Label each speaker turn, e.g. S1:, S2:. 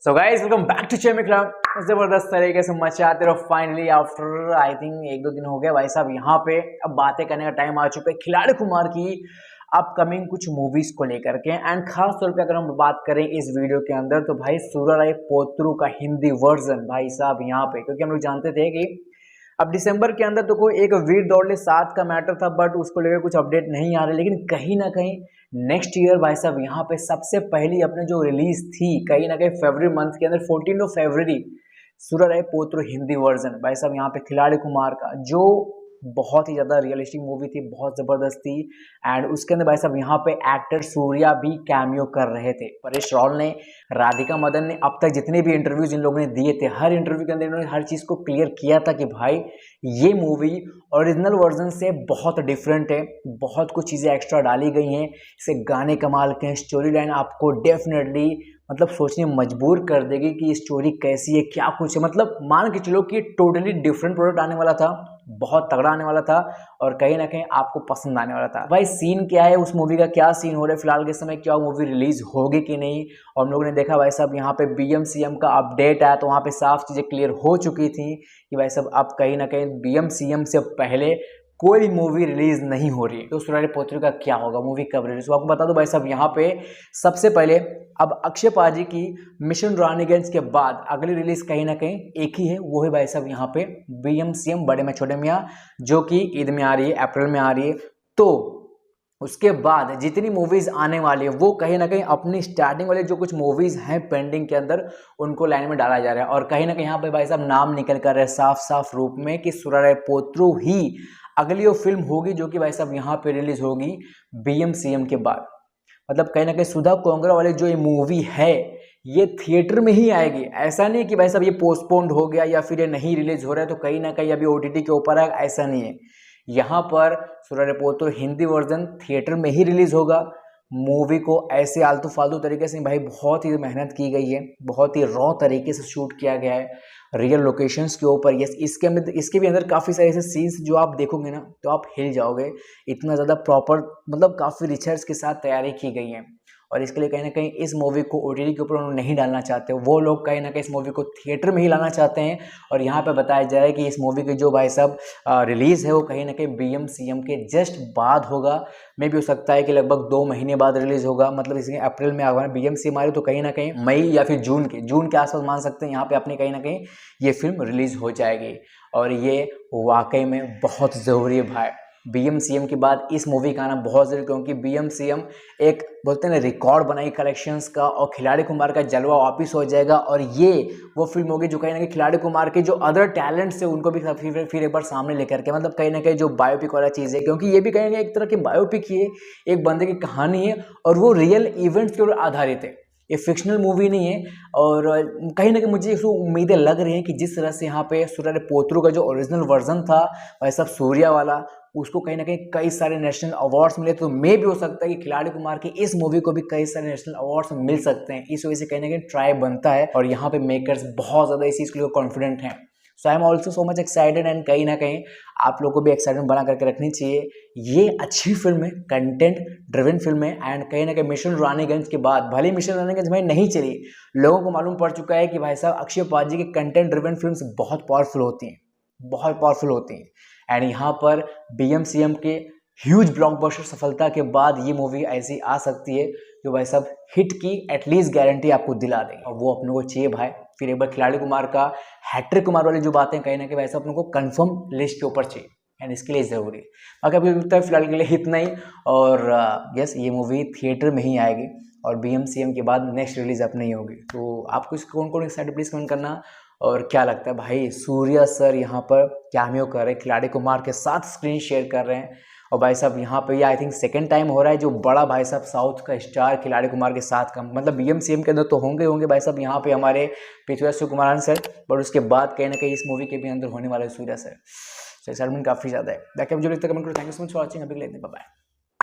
S1: So guys welcome back to channel club. जबरदस्त तरीके से मचाते रहो। फाइनली आफ्टर आई थिंक एक दो दिन हो गया भाई साहब, यहाँ पे अब बातें करने का टाइम आ चुका है खिलाड़ी कुमार की अपकमिंग कुछ मूवीज को लेकर के। एंड खास तौर पे अगर हम बात करें इस वीडियो के अंदर तो भाई सूर्यराय पोत्रु का हिंदी वर्जन भाई साहब यहाँ पे, क्योंकि हम लोग जानते थे कि अब दिसंबर के अंदर तो कोई एक वीर दौड़ले 7 का मैटर था, बट उसको लेकर कुछ अपडेट नहीं आ रहे। लेकिन कहीं ना कहीं नेक्स्ट ईयर भाई साहब यहाँ पे सबसे पहली अपने जो रिलीज थी कहीं ना कहीं फरवरी मंथ के अंदर 14 फरवरी सूर्यराय पोत्र हिंदी वर्जन भाई साहब यहाँ पे खिलाड़ी कुमार का, जो बहुत ही ज्यादा रियलिस्टिक मूवी थी, बहुत जबरदस्त थी। एंड उसके अंदर भाई साहब यहाँ पे एक्टर सूर्या भी कैमियो कर रहे थे। परेश रावल ने, राधिका मदन ने अब तक जितने भी इंटरव्यूज इन लोगों ने दिए थे, हर इंटरव्यू के अंदर इन्होंने हर चीज को क्लियर किया था कि भाई ये मूवी ओरिजिनल वर्जन से बहुत डिफरेंट है, बहुत कुछ चीजें एक्स्ट्रा डाली गई हैं, इसे गाने कमाल के हैं, स्टोरी लाइन आपको डेफिनेटली मतलब सोचने मजबूर कर देगी कि ये स्टोरी कैसी है, क्या कुछ है। मतलब मान के चलो कि टोटली डिफरेंट प्रोडक्ट आने वाला था, बहुत तगड़ा आने वाला था और कहीं ना कहीं आपको पसंद आने वाला था। भाई सीन क्या है, उस मूवी का क्या सीन हो रहा है फिलहाल के समय, क्या मूवी रिलीज होगी कि नहीं। और हम लोगों ने देखा भाई साहब यहाँ पे BM-CM का अपडेट आया तो वहाँ पे साफ चीजें क्लियर हो चुकी थी कि भाई साहब अब कहीं ना कहीं BM-CM से पहले कोई मूवी रिलीज नहीं हो रही है। तो सूर्यराय पोत्र का क्या होगा, मूवी कब रिलीज होगा, आपको बता दो भाई साहब यहाँ पे सबसे पहले अब अक्षय पाजी की मिशन रानीगंज के बाद अगली रिलीज कहीं ना कहीं एक ही है, वो है भाई साहब यहाँ पे BM-CM बड़े में छोटे मियाँ, जो कि ईद में आ रही है, अप्रैल में आ रही है। तो उसके बाद जितनी मूवीज आने वाली है वो कहीं ना कहीं अपनी स्टार्टिंग वाले जो कुछ मूवीज हैं पेंडिंग के अंदर उनको लाइन में डाला जा रहा है। और कहीं ना कहीं यहाँ पे भाई साहब नाम निकल कर रहे साफ साफ रूप में कि सूर्यराय पोत्रु ही अगली वो फिल्म होगी जो कि भाई साहब यहाँ पे रिलीज होगी BM-CM के बाद। मतलब कहीं ना कहीं सुधा कोंगरा वाली जो ये मूवी है ये थिएटर में ही आएगी। ऐसा नहीं कि भाई साहब ये पोस्टपोन्ड हो गया या फिर ये नहीं रिलीज हो रहा है तो कहीं ना कहीं अभी OTT के ऊपर आएगा, ऐसा नहीं है। यहाँ पर सूर्यराय पोत्र हिंदी वर्जन थिएटर में ही रिलीज होगा। मूवी को ऐसे आलतू फालतू तरीके से भाई बहुत ही मेहनत की गई है, बहुत ही रॉ तरीके से शूट किया गया है, रियल लोकेशंस के ऊपर। यस, इसके भी अंदर काफ़ी सारे ऐसे सीन्स जो आप देखोगे ना तो आप हिल जाओगे, इतना ज़्यादा प्रॉपर मतलब काफ़ी रिसर्च के साथ तैयारी की गई है। और इसके लिए कहीं ना कहीं इस मूवी को OTT के ऊपर उन्होंने नहीं डालना चाहते, वो लोग कहीं ना कहीं इस मूवी को थिएटर में ही लाना चाहते हैं। और यहाँ पे बताया जा रहा है कि इस मूवी की जो भाई साहब रिलीज़ है वो कहीं ना कहीं BM-CM के जस्ट बाद होगा। मे भी हो सकता है कि लगभग 2 महीने बाद रिलीज होगा, मतलब इसके अप्रैल में आगा BM-CM आ रही तो कहीं ना कहीं मई या फिर जून के आसपास मान सकते हैं यहाँ पे अपनी कहीं ना कहीं ये फिल्म रिलीज हो जाएगी। और ये वाकई में बहुत ज़रूरी है भाई, BM-CM के बाद इस मूवी का आना बहुत ज़रूरी, क्योंकि BM-CM एक बोलते हैं ना रिकॉर्ड बनाई कलेक्शंस का, और खिलाड़ी कुमार का जलवा वापस हो जाएगा। और ये वो फिल्म होगी जो कहीं ना कहीं खिलाड़ी कुमार के जो अदर टैलेंट्स है उनको भी फिर एक बार सामने लेकर के, मतलब कहीं ना कहीं जो बायोपिक वाला चीज़ है, क्योंकि ये भी कहीं ना कहीं एक तरह की बायोपिक ही है, एक बंदे की कहानी है और वो रियल इवेंट्स के ऊपर आधारित है, ये फिक्शनल मूवी नहीं है। और कहीं ना कहीं मुझे इसको उम्मीदें लग रही हैं कि जिस तरह से यहाँ पे सूर्यराय पोत्रु का जो ओरिजिनल वर्जन था वह सब सूर्या वाला, उसको कहीं ना कहीं कई सारे नेशनल अवार्ड्स मिले, तो मे भी हो सकता है कि खिलाड़ी कुमार की इस मूवी को भी कई सारे नेशनल अवार्ड्स मिल सकते हैं। इस वजह से कहीं ना कहीं ट्राई बनता है और यहाँ पे मेकर्स बहुत ज़्यादा इस चीज़ के लिए कॉन्फिडेंट हैं। So I am also so much excited and कहीं ना कहीं आप लोग को भी एक्साइटमेंट बना करके रखनी चाहिए। ये अच्छी फिल्म है, कंटेंट ड्रिवन फिल्म है। एंड कहीं ना कहीं मिशन रानीगंज के बाद भले मिशन रानीगंज में नहीं चली, लोगों को मालूम पड़ चुका है कि भाई साहब अक्षय पाजी की कंटेंट ड्रिवन फिल्म्स बहुत पावरफुल होती हैं, बहुत पावरफुल होती हैं। एंड यहाँ पर BM-CM के ह्यूज ब्लॉकबस्टर सफलता के बाद ये मूवी ऐसी आ सकती है जो भाई साहब हिट की एटलीस्ट गारंटी आपको दिला देंगे, और वो अपने को चाहिए भाई। फिर एक बार खिलाड़ी कुमार का हैट्रिक कुमार वाली जो बातें कहीं ना कहीं वैसा अपने को कंफर्म लिस्ट के ऊपर चाहिए, एंड इसके लिए ज़रूरी है। बाकी अभी लगता है फिलहाल के लिए इतना ही। और यस, ये मूवी थिएटर में ही आएगी और BM-CM के बाद नेक्स्ट रिलीज अब नहीं होगी। तो आपको कौन कौन एक्साइटेड प्लीज़ कमेंट करना। और क्या लगता है भाई, सूर्या सर यहाँ पर कैमियो कर रहे हैं, खिलाड़ी कुमार के साथ स्क्रीन शेयर कर रहे हैं। और भाई साहब यहाँ पे ये आई थिंक सेकंड टाइम हो रहा है जो बड़ा भाई साहब साउथ का स्टार खिलाड़ी कुमार के साथ का, मतलब BM-CM के अंदर तो होंगे भाई साहब यहाँ पे हमारे पृथ्वीराज सुकुमारन सर, पर उसके बाद कहीं ना कहीं इस मूवी के भी अंदर होने वाले सूर्या सर। एक्साइटमेंट काफ़ी ज़्यादा है। बाकी मुझे लगता है कमेंट करो। Thank you so much for watching, अभी के लिए बाय बाय।